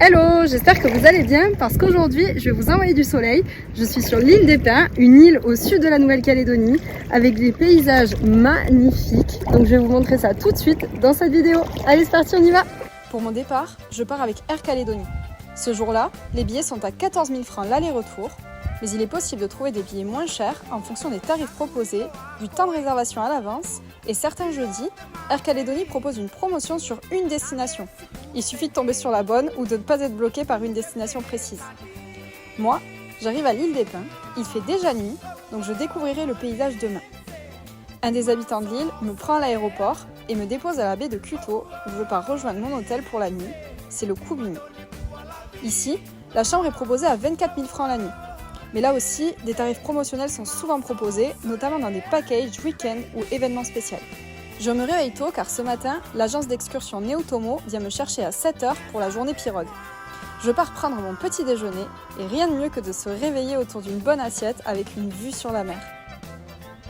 Hello, j'espère que vous allez bien parce qu'aujourd'hui je vais vous envoyer du soleil. Je suis sur l'île des Pins, une île au sud de la Nouvelle-Calédonie avec des paysages magnifiques. Donc je vais vous montrer ça tout de suite dans cette vidéo. Allez, c'est parti, on y va. Pour mon départ, je pars avec Air Calédonie. Ce jour-là, les billets sont à 14 000 francs l'aller-retour, mais il est possible de trouver des billets moins chers en fonction des tarifs proposés, du temps de réservation à l'avance, et certains jeudis, Air Calédonie propose une promotion sur une destination. Il suffit de tomber sur la bonne ou de ne pas être bloqué par une destination précise. Moi, j'arrive à l'île des Pins, il fait déjà nuit, donc je découvrirai le paysage demain. Un des habitants de l'île me prend à l'aéroport et me dépose à la baie de Kuto, où je pars rejoindre mon hôtel pour la nuit, c'est le Kubuni. Ici, la chambre est proposée à 24 000 francs la nuit. Mais là aussi, des tarifs promotionnels sont souvent proposés, notamment dans des packages, week-ends ou événements spéciaux. Je me réveille tôt car ce matin, l'agence d'excursion Neotomo vient me chercher à 7h pour la journée pirogue. Je pars prendre mon petit déjeuner et rien de mieux que de se réveiller autour d'une bonne assiette avec une vue sur la mer.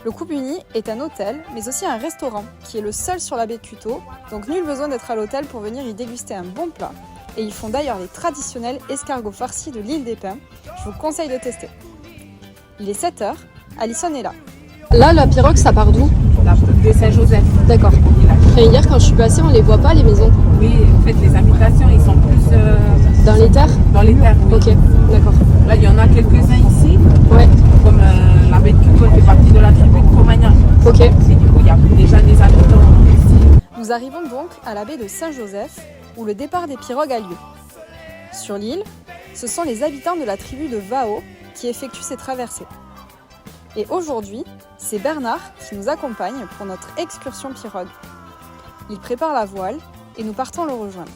Le Kubuni est un hôtel, mais aussi un restaurant qui est le seul sur la baie de Kuto, donc nul besoin d'être à l'hôtel pour venir y déguster un bon plat. Et ils font d'ailleurs les traditionnels escargots farcis de l'île des Pins. Je vous conseille de tester. Il est 7h, Alison est là. Là, la pirogue, ça part d'où? De Saint-Joseph. D'accord. Et hier, quand je suis passée, on les voit pas, les maisons? Oui, en fait, les habitations, ils sont plus... Dans les terres? Dans les terres, oui. Ok, d'accord. Là, il y en a quelques-uns ici. Ouais. Comme la baie de Kuto, elle fait partie de la tribu de Comagna. Ok. Et du coup, il y a déjà des habitants ici. Nous arrivons donc à la baie de Saint-Joseph, où le départ des pirogues a lieu. Sur l'île, ce sont les habitants de la tribu de Vao qui effectuent ces traversées. Et aujourd'hui, c'est Bernard qui nous accompagne pour notre excursion pirogue. Il prépare la voile et nous partons le rejoindre.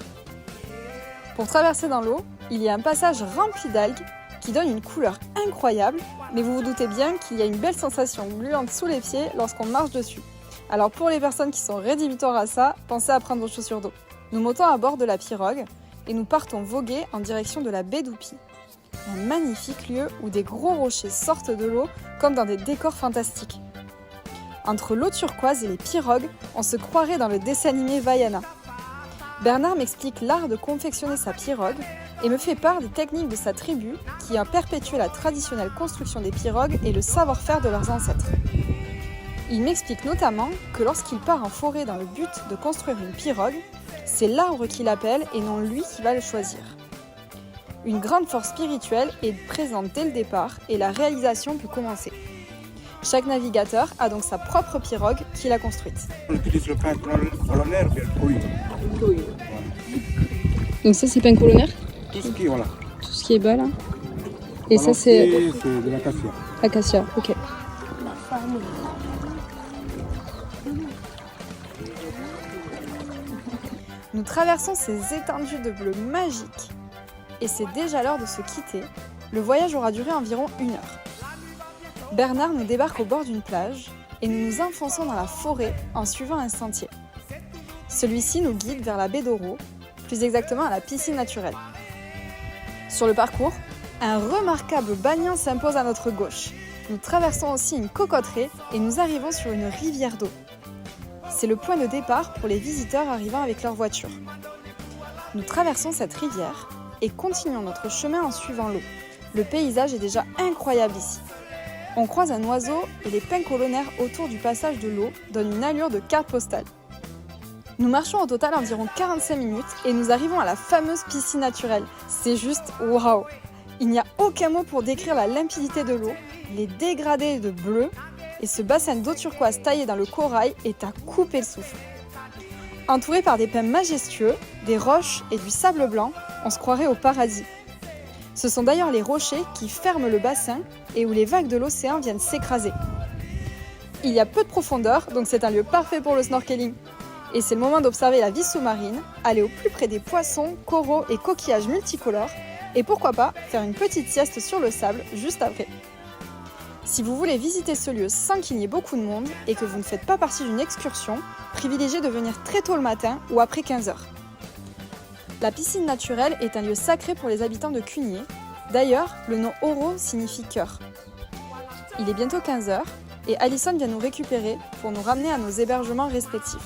Pour traverser dans l'eau, il y a un passage rempli d'algues qui donne une couleur incroyable, mais vous vous doutez bien qu'il y a une belle sensation gluante sous les pieds lorsqu'on marche dessus. Alors pour les personnes qui sont rédhibitoires à ça, pensez à prendre vos chaussures d'eau. Nous montons à bord de la pirogue et nous partons voguer en direction de la baie d'Oupi. Un magnifique lieu où des gros rochers sortent de l'eau comme dans des décors fantastiques. Entre l'eau turquoise et les pirogues, on se croirait dans le dessin animé Vaiana. Bernard m'explique l'art de confectionner sa pirogue et me fait part des techniques de sa tribu qui a perpétué la traditionnelle construction des pirogues et le savoir-faire de leurs ancêtres. Il m'explique notamment que lorsqu'il part en forêt dans le but de construire une pirogue, c'est l'arbre qui l'appelle et non lui qui va le choisir. Une grande force spirituelle est présente dès le départ et la réalisation peut commencer. Chaque navigateur a donc sa propre pirogue qu'il a construite. On utilise le pain colonnaire ou bien le couille. Donc ça c'est pain colonnaire? Tout ce qui est, voilà. Tout ce qui est bas là. Et Alors, ça c'est de l'acacia. acacia, ok. Nous traversons ces étendues de bleu magiques. Et c'est déjà l'heure de se quitter. Le voyage aura duré environ 1 heure. Bernard nous débarque au bord d'une plage et nous nous enfonçons dans la forêt en suivant un sentier. Celui-ci nous guide vers la baie d'Oro, plus exactement à la piscine naturelle. Sur le parcours, un remarquable banyan s'impose à notre gauche. Nous traversons aussi une cocoterie et nous arrivons sur une rivière d'eau. C'est le point de départ pour les visiteurs arrivant avec leur voiture. Nous traversons cette rivière et continuons notre chemin en suivant l'eau. Le paysage est déjà incroyable ici. On croise un oiseau et les pins colonnaires autour du passage de l'eau donnent une allure de carte postale. Nous marchons au total environ 45 minutes et nous arrivons à la fameuse piscine naturelle. C'est juste waouh! Il n'y a aucun mot pour décrire la limpidité de l'eau, les dégradés de bleu et ce bassin d'eau turquoise taillé dans le corail est à couper le souffle. Entouré par des pins majestueux, des roches et du sable blanc, on se croirait au paradis. Ce sont d'ailleurs les rochers qui ferment le bassin et où les vagues de l'océan viennent s'écraser. Il y a peu de profondeur, donc c'est un lieu parfait pour le snorkeling. Et c'est le moment d'observer la vie sous-marine, aller au plus près des poissons, coraux et coquillages multicolores, et pourquoi pas faire une petite sieste sur le sable juste après. Si vous voulez visiter ce lieu sans qu'il y ait beaucoup de monde et que vous ne faites pas partie d'une excursion, privilégiez de venir très tôt le matin ou après 15h. La piscine naturelle est un lieu sacré pour les habitants de Cunier. D'ailleurs, le nom Oro signifie cœur. Il est bientôt 15h et Alison vient nous récupérer pour nous ramener à nos hébergements respectifs.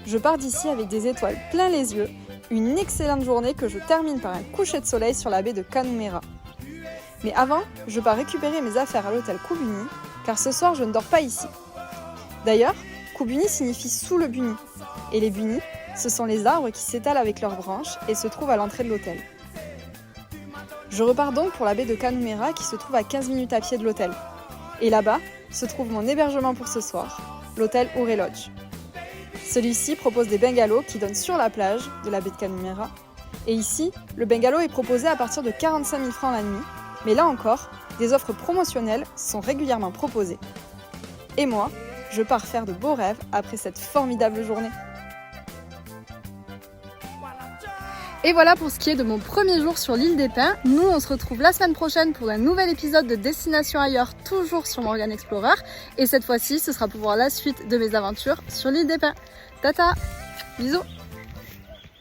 Je pars d'ici avec des étoiles plein les yeux Une excellente journée que je termine par un coucher de soleil sur la baie de Kanumera. Mais avant, je pars récupérer mes affaires à l'hôtel Kubuni, car ce soir je ne dors pas ici. D'ailleurs, Kubuni signifie sous le buni, et les bunis, ce sont les arbres qui s'étalent avec leurs branches et se trouvent à l'entrée de l'hôtel. Je repars donc pour la baie de Kanumera qui se trouve à 15 minutes à pied de l'hôtel. Et là-bas se trouve mon hébergement pour ce soir, l'hôtel Ure Lodge. Celui-ci propose des bungalows qui donnent sur la plage de la baie de Kanumera. Et ici, le bungalow est proposé à partir de 45 000 francs la nuit. Mais là encore, des offres promotionnelles sont régulièrement proposées. Et moi, je pars faire de beaux rêves après cette formidable journée. Et voilà pour ce qui est de mon premier jour sur l'île des Pins. Nous, on se retrouve la semaine prochaine pour un nouvel épisode de Destination Ailleurs, toujours sur Morgan Explorer. Et cette fois-ci, ce sera pour voir la suite de mes aventures sur l'île des Pins. Tata, bisous.